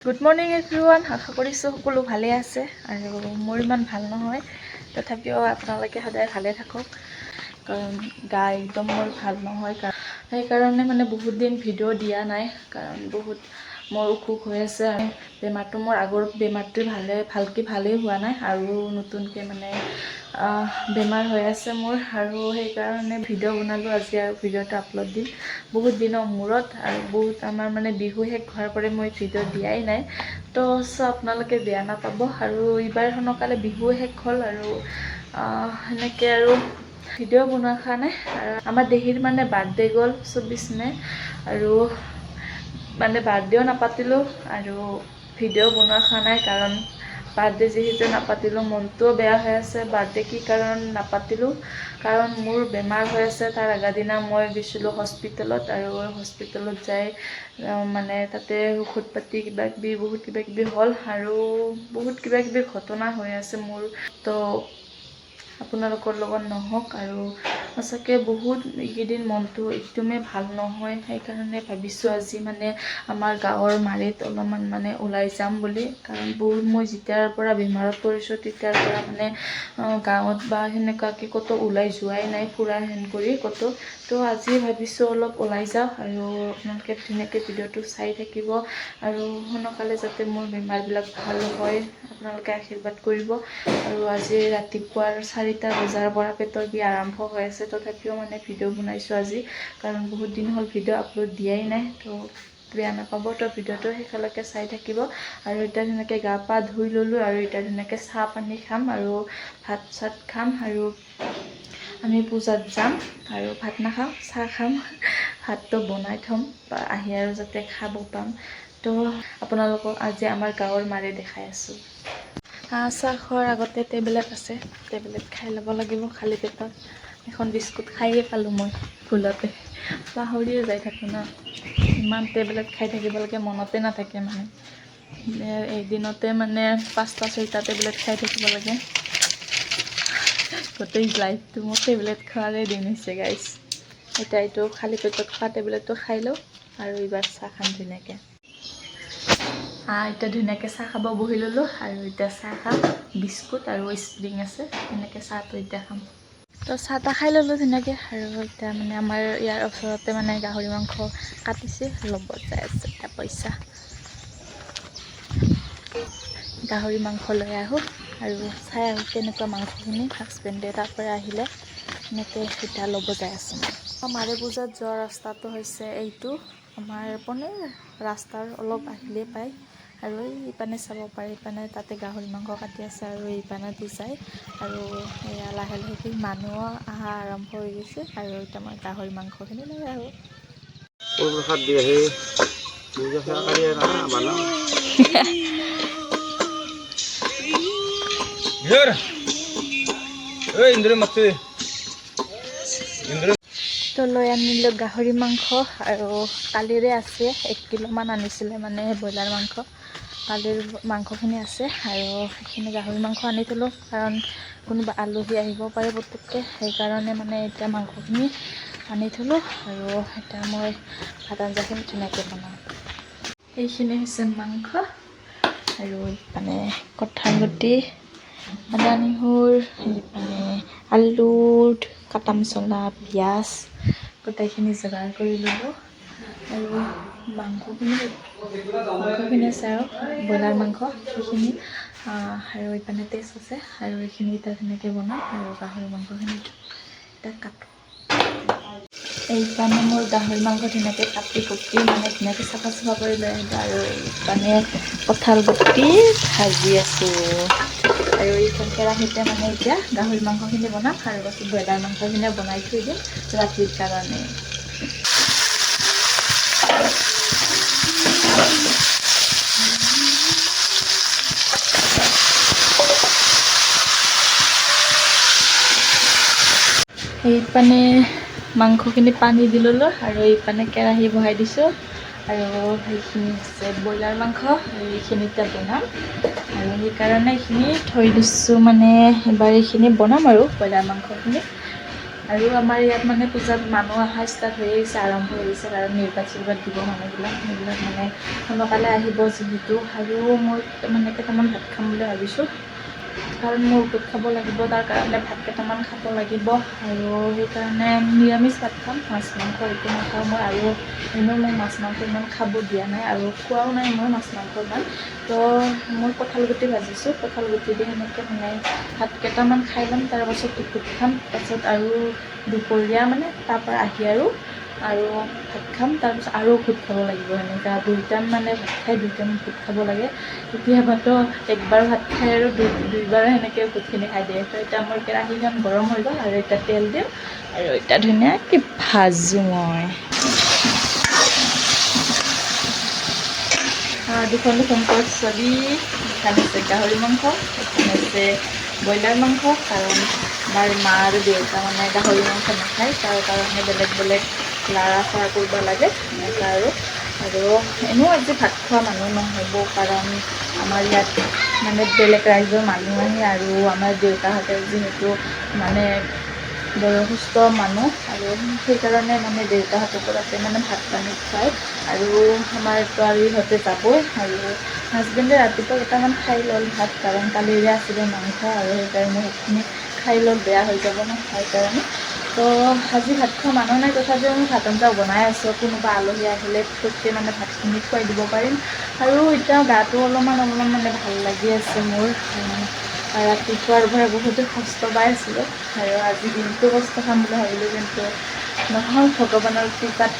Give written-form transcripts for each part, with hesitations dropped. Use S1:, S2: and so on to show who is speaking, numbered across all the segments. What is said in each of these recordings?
S1: Good morning everyone, আশা কৰিছোঁ সকলো ভালে আছে আৰু মোৰ ইমান ভাল নহয়, তথাপিও আপোনালোকে সদায় ভালে থাকক কাৰণ গা একদম মোৰ ভাল নহয়। সেইকাৰণে মানে বহুত দিন ভিডিঅ' দিয়া নাই কাৰণ বহুত মোৰ অসুখ হৈ আছে আৰু বেমাৰটো মোৰ আগৰ বেমাৰটোৱে ভালকৈ হোৱা নাই আৰু নতুনকৈ মানে বেমাৰ হৈ আছে মোৰ আৰু সেইকাৰণে ভিডিঅ' বনালোঁ আজি আৰু ভিডিঅ'টো আপলোড দিম বহুত দিনৰ মূৰত আৰু বহুত আমাৰ মানে বিহু শেষ হোৱাৰ পৰা মই ভিডিঅ' দিয়াই নাই তো আপোনালোকে বেয়া নাপাব আৰু এইবাৰ সোনকালে বিহু শেষ হ'ল আৰু সেনেকৈ আৰু ভিডিঅ' বনোৱা কাৰণে আৰু আমাৰ দেহীৰ মানে বাৰ্থডে গ'ল 24 মে আৰু মানে বাৰ্থডেও নাপাতিলোঁ আৰু ভিডিঅ' বনোৱা নাই কাৰণ বাৰ্থডে যিহেতু নাপাতিলোঁ মনটোও বেয়া হৈ আছে। বাৰ্থডে কি কাৰণ নাপাতিলোঁ কাৰণ মোৰ বেমাৰ হৈ আছে। তাৰ আগা দিনা মই গৈছিলোঁ হস্পিটেলত আৰু হস্পিটেলত যাই মানে তাতে ঔষধ পাতি বহুত কিবা কিবি হ'ল আৰু বহুত কিবা ঘটনা হৈ আছে মোৰ তো আপোনালোকৰ লগত নহওক আৰু সঁচাকৈ বহুত এইকেইদিন মনটো একদমেই ভাল নহয়। সেইকাৰণে ভাবিছোঁ আজি মানে আমাৰ গাঁৱৰ মাৰিত অলপমান মানে ওলাই যাম বুলি কাৰণ বহুত মই যেতিয়াৰ পৰা বেমাৰত পৰিছোঁ তেতিয়াৰ পৰা মানে গাঁৱত বা সেনেকুৱাকৈ ক'তো ওলাই যোৱাই নাই ফুৰা হেন কৰি ক'তো তো আজি ভাবিছোঁ অলপ ওলাই যাওঁ আৰু আপোনালোকে ধুনীয়াকৈ ভিডিঅ'টো চাই থাকিব আৰু সোনকালে যাতে মোৰ বেমাৰবিলাক ভাল হয় আপোনালোকে আশীৰ্বাদ কৰিব আৰু আজি ৰাতিপুৱাৰ 4টা বজাৰ পৰা পেটৰ বিষ আৰম্ভ হৈ আছে তথাপিও মানে ভিডিঅ' বনাইছোঁ আজি কাৰণ বহুত দিন হ'ল ভিডিঅ' আপলোড দিয়াই নাই তো বেয়া নাপাব তো ভিডিঅ'টো শেষলৈকে চাই থাকিব আৰু এতিয়া ধুনীয়াকৈ গা পা ধুই ল'লোঁ আৰু এতিয়া ধুনীয়াকৈ চাহ পানী খাম আৰু ভাত চাত খাম আৰু আমি পূজাত যাম আৰু ভাত নাখাওঁ চাহ খাম ভাতটো বনাই থ'ম আহি আৰু যাতে খাব পাম তো আপোনালোকক আজি আমাৰ গাঁৱৰ মাৰে দেখাই আছোঁ। চাহ খোৱাৰ আগতে টেবলেট আছে, টেবলেট খাই ল'ব লাগিব খালী পেটত। এখন বিস্কুট খায়ে পালোঁ মই ভুলতে, পাহৰিয়ে যাই থাকোঁ ন ইমান টেবলেট খাই থাকিব লাগে মনতে নাথাকে মানে এদিনতে মানে 5টা 6টা টেবলেট খাই থাকিব লাগে। গোটেই লাইফটো মোৰ টেবলেট খোৱাৰে দিন হৈছে গাইজ। এতিয়া এইটো খালী পেটত খোৱা টেবলেটটো খাই লওঁ আৰু এইবাৰ চাহ খাম ধুনীয়াকৈ। এতিয়া ধুনীয়াকৈ চাহ খাব বহি ল'লোঁ আৰু এতিয়া চাহ খাম বিস্কুট আৰু স্প্ৰিং আছে সেনেকৈ চাহটো এতিয়া খাম। তো চাহ তাহ খাই ল'লোঁ ধুনীয়াকৈ আৰু এতিয়া মানে আমাৰ ইয়াৰ ওচৰতে মানে গাহৰি মাংস কাটিছে ল'ব যাই আছে এতিয়া পইচা। গাহৰি মাংস লৈ আহোঁ আৰু চাই আহোঁ কেনেকুৱা মাংসখিনি হাজবেণ্ডে তাৰ পৰা আহিলে এনেকৈ এতিয়া ল'ব যাই আছোঁ। মাৰে পূজাত যোৱা ৰাস্তাটো হৈছে এইটো আমাৰ পনে ৰাস্তাৰ অলপ আহিলেই পায় আৰু এইপানে চাব পাৰে এইপানে তাতে গাহৰি মাংস কাটি আছে আৰু এইপানেদি যায় আৰু এয়া লাহে লাহেকৈ মানুহো অহা আৰম্ভ হৈ গৈছে আৰু এতিয়া মই গাহৰি মাংসখিনি লৈ আহোঁ। তো লৈ আনিলোঁ গাহৰি মাংস আৰু কালিৰে আছে 1 কিলোমান আনিছিলে মানে ব্ৰইলাৰ মাংস কালিৰ মাংসখিনি আছে আৰু সেইখিনি গাহৰি মাংস আনি থ'লোঁ কাৰণ কোনোবা আলহী আহিব পাৰে পুতুককৈ সেইকাৰণে মানে এতিয়া মাংসখিনি আনি থ'লোঁ আৰু এতিয়া মই ভাত আঞ্জাখিনি ধুনীয়াকৈ বনাওঁ। এইখিনি হৈছে মাংস আৰু মানে কঁঠাল গুটি আদা নহৰু মানে আলু কাটা মছলা পিঁয়াজ গোটেইখিনি যোগাৰ কৰি ল'লোঁ আৰু মাংসখিনি আছে আৰু ব্ৰইলাৰ মাংস সেইখিনি আৰু এইপিনে তেজ আছে আৰু এইখিনি এতিয়া ধুনীয়াকৈ বনাওঁ আৰু গাহৰি মাংসখিনি এতিয়া কাটোঁ। এইপানে মোৰ গাহৰি মাংস ধুনীয়াকৈ কাটি কুটি মানে ধুনীয়াকৈ চাফা কৰি লৈ আহিলোঁ আৰু এইপানে কঁঠাল গুটি ভাজি আছোঁ আৰু এইখন কেৰাহীতে মানে এতিয়া গাহৰি মাংসখিনি বনাম আৰু পাছত ব্ৰইলাৰ মাংসখিনি বনাই থৈ দিম ৰাতিৰ কাৰণে। এইপানে মাংসখিনি পানী দি ল'লোঁ আৰু এইপানে কেৰাহী বহাই দিছোঁ আৰু সেইখিনি হৈছে ব্ৰইলাৰ মাংস আৰু এইখিনি এতিয়া বনাম আৰু সেইকাৰণে এইখিনি থৈ দিছোঁ মানে এবাৰ এইখিনি বনাম আৰু ব্ৰইলাৰ মাংসখিনি আৰু আমাৰ ইয়াত মানে পূজাত মানুহ অহা ষ্টাৰ্ট হৈ আহিছে, আৰম্ভ হৈ গৈছে, কাৰণ নিৰ্বাত দিব মানুহবিলাক সেইবিলাক মানে সোনকালে আহিব যিহেতু। আৰু মই মানে কেইটামান ভাত খাম বুলি ভাবিছোঁ, কাৰণ মোৰ ঔষধ খাব লাগিব, তাৰ কাৰণে ভাত কেইটামান খাব লাগিব। আৰু সেইকাৰণে নিৰামিষ ভাত খাম, মাছ মাংস একো নাখাওঁ মই। আৰু এনেও মোক মাছ মাংস ইমান খাব দিয়া নাই, আৰু খোৱাও নাই মই মাছ মাংস ইমান। তো মই কঁঠাল গুটি ভাজিছোঁ, কঁঠাল গুটি দি সেনেকৈ মানে ভাত কেইটামান খাই ল'ম, তাৰপাছত ঔষধ খাম। তাৰপাছত আৰু দুপৰীয়া মানে তাৰপৰা আহি আৰু ভাত খাম, তাৰপিছত আৰু ঔষধ খাব লাগিব। সেনেকুৱা 2 টাইম মানে ভাত খাই 2 টাইম ঔষধ খাব লাগে। কেতিয়াবাতো একবাৰ ভাত খাই আৰু দুইবাৰ সেনেকৈ ঔষধখিনি খাই দিয়ে। তো এতিয়া মোৰ কেৰাহীখন গৰম হৈ গ'ল, আৰু এতিয়া তেল দিওঁ, আৰু এতিয়া ধুনীয়াকৈ ভাজোঁ মই। দুখন চলি, এখান হৈছে গাহৰি মাংস, এখান হৈছে ব্ৰইলাৰ মাংস। কাৰণ আমাৰ মা আৰু দেউতা মানে গাহৰি মাংস নাখায়, তাৰ কাৰণে বেলেগ বেলেগ লাৰা চাৰা কৰিব লাগে এনেকুৱা। আৰু এনেও আজি ভাত খোৱা মানুহ নহ'ব, কাৰণ আমাৰ ইয়াত মানে বেলেগ ৰাজ্যৰ মানুহ আহে, আৰু আমাৰ দেউতাহঁতে যিহেতু মানে বয়সস্থ মানুহ, আৰু সেইকাৰণে মানে দেউতাহঁতকো তাতে মানে ভাত পানী খুৱায়। আৰু আমাৰতো আৰু ইহঁতে যাবই, আৰু হাজবেণ্ডে ৰাতিপুৱা কেইটামান খাই ল'ল ভাত, কাৰণ কালিৰে আছিলে মাংস, আৰু সেইকাৰণে সেইখিনি খাই ল'ল, বেয়া হৈ যাব ন, সেইকাৰণে। তো আজি ভাত খোৱা মানুহ নাই, তথাপিও মই ভাত আঞ্জা বনাই আছোঁ, কোনোবা আলহী আহিলে পটককৈ মানে ভাতখিনি খুৱাই দিব পাৰিম। আৰু এতিয়া গাটো অলপমান মানে ভাল লাগি আছে মোৰ। ৰাতিপুৱাৰ পৰা বহুতো কষ্ট পাই আছিলোঁ, আৰু আজি দিনটো কষ্ট খাম বুলি ভাবিলোঁ, কিন্তু নহয়, ভগৱানৰ কৃপাত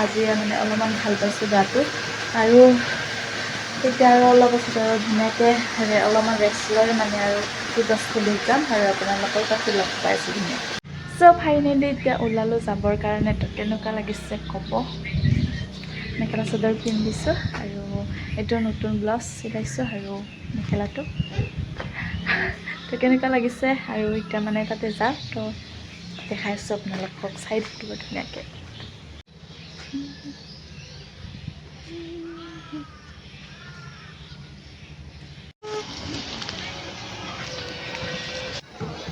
S1: আজি মানে অলপমান ভাল পাইছোঁ গাটো। আৰু এতিয়া আৰু অলপ পাছত আৰু ধুনীয়াকৈ অলপমান ৰেষ্ট লৈ মানে আৰু পূজাস্থলীত যাম, আৰু আপোনালোকৰ তাতে লগ পাইছোঁ ধুনীয়াকৈ। চ' ফাইনেলি এতিয়া ওলালোঁ যাবৰ কাৰণে। তো কেনেকুৱা লাগিছে ক'ব। মেখেলা চাদৰ পিন্ধিছোঁ, আৰু এইটো নতুন ব্লাউজ চিলাইছোঁ, আৰু মেখেলাটো তো কেনেকুৱা লাগিছে। আৰু এতিয়া মানে তাতে যাম, তো দেখাইছোঁ আপোনালোকক, চাই থাকিব ধুনীয়াকৈ।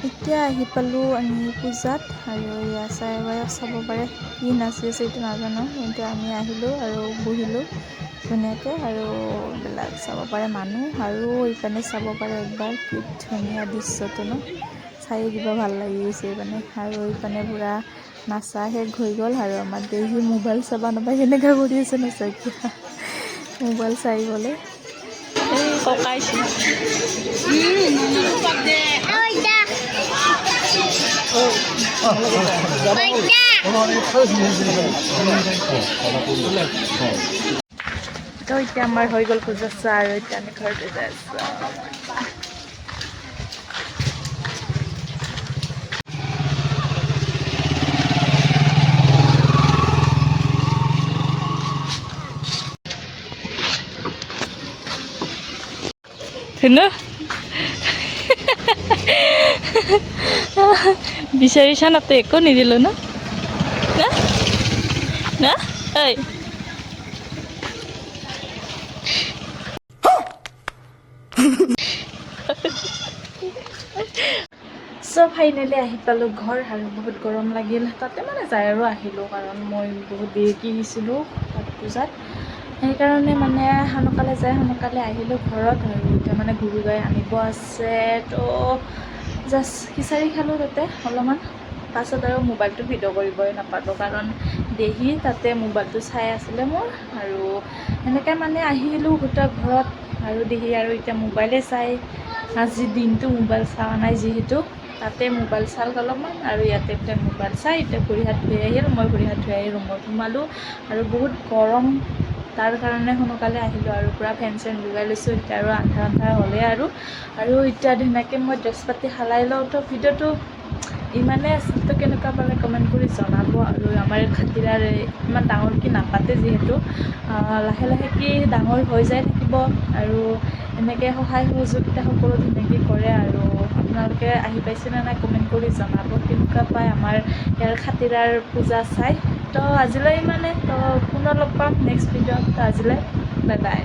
S1: এতিয়া আহি পালোঁ আমি পূজাত, আৰু ইয়াত চাব পাৰে কি নাচি আছে এইটো নাজানো, কিন্তু আমি আহিলোঁ আৰু বহিলোঁ ধুনীয়াকৈ। আৰু এইবিলাক চাব পাৰে মানুহ, আৰু এইপিনে চাব পাৰে একবাৰ কি ধুনীয়া দৃশ্যটো ন, চাই কিবা ভাল লাগি গৈছে এইপিনে। আৰু এইপিনে পূৰা নাচা শেষ হৈ গ'ল, আৰু আমাৰ দেহি মোবাইল চাব নাপায়, সেনেকুৱা কৰি আছে নাচাকিয়া, মোবাইল চাই গ'লে ককাইছে। তো এতিয়া আমাৰ হৈ গ'ল পূজা চোৱা, আৰু এতিয়া আমি ঘৰতে যাই আছোঁ। শুনো বিচাৰিছা নাতে একো নিদিলোঁ ন, না ঐ চ' ফাইনেলি আহি পালোঁ ঘৰ, আৰু বহুত গৰম লাগিল তাতে মানে যাই আৰু আহিলোঁ, কাৰণ মই বহুত দেৰিকৈ আহিছিলোঁ তাত পূজাত, সেইকাৰণে মানে সোনকালে যাই সোনকালে আহিলোঁ ঘৰত। আৰু এতিয়া মানে গুৰু গাই আনিব আছে, তো জাষ্ট খিচাৰি খালোঁ তাতে অলপমান। পাছত আৰু মোবাইলটো ভিডিঅ' কৰিবই নাপালোঁ, কাৰণ দেহি তাতে মোবাইলটো চাই আছিলে মোৰ, আৰু সেনেকৈ মানে আহিলোঁ গোটেই ঘৰত। আৰু দেহি আৰু এতিয়া মোবাইলে চাই, আজি দিনটো মোবাইল চোৱা নাই যিহেতু, তাতে মোবাইল চাল অলপমান, আৰু ইয়াতে মোবাইল চাই এতিয়া ভৰি হাত ধুই আহিল। মই ভৰি হাত ধুই আহি ৰুমত সোমালোঁ, আৰু বহুত গৰম, তাৰ কাৰণে সোনকালে আহিলোঁ, আৰু পূৰা ফেন চেন লগাই লৈছোঁ। এতিয়া আৰু আন্ধাৰ আন্ধাৰ হ'লে, আৰু এতিয়া ধুনীয়াকৈ মই ড্ৰেছ পাতি সলাই লওঁ। তো ভিডিঅ'টো ইমানেই আছিল, তো কেনেকুৱা পালে কমেণ্ট কৰি জনাব। আৰু আমাৰ খাতিৰাৰ ইমান ডাঙৰকৈ নাপাতে যিহেতু, লাহে লাহে কি ডাঙৰ হৈ যাই থাকিব, আৰু এনেকৈ সহায় সহযোগিতা সকলো ধুনীয়াকৈ কৰে। আৰু আপোনালোকে আহি পাইছেনে নাই কমেণ্ট কৰি জনাব, কেনেকুৱা পায় আমাৰ ইয়াৰ খাতিৰাৰ পূজা চাই। তো আজিলৈ ইমানে, তো পুনৰ লগ পাম নেক্সট ভিডিঅ'ত। তো আজিলৈ বাই বাই।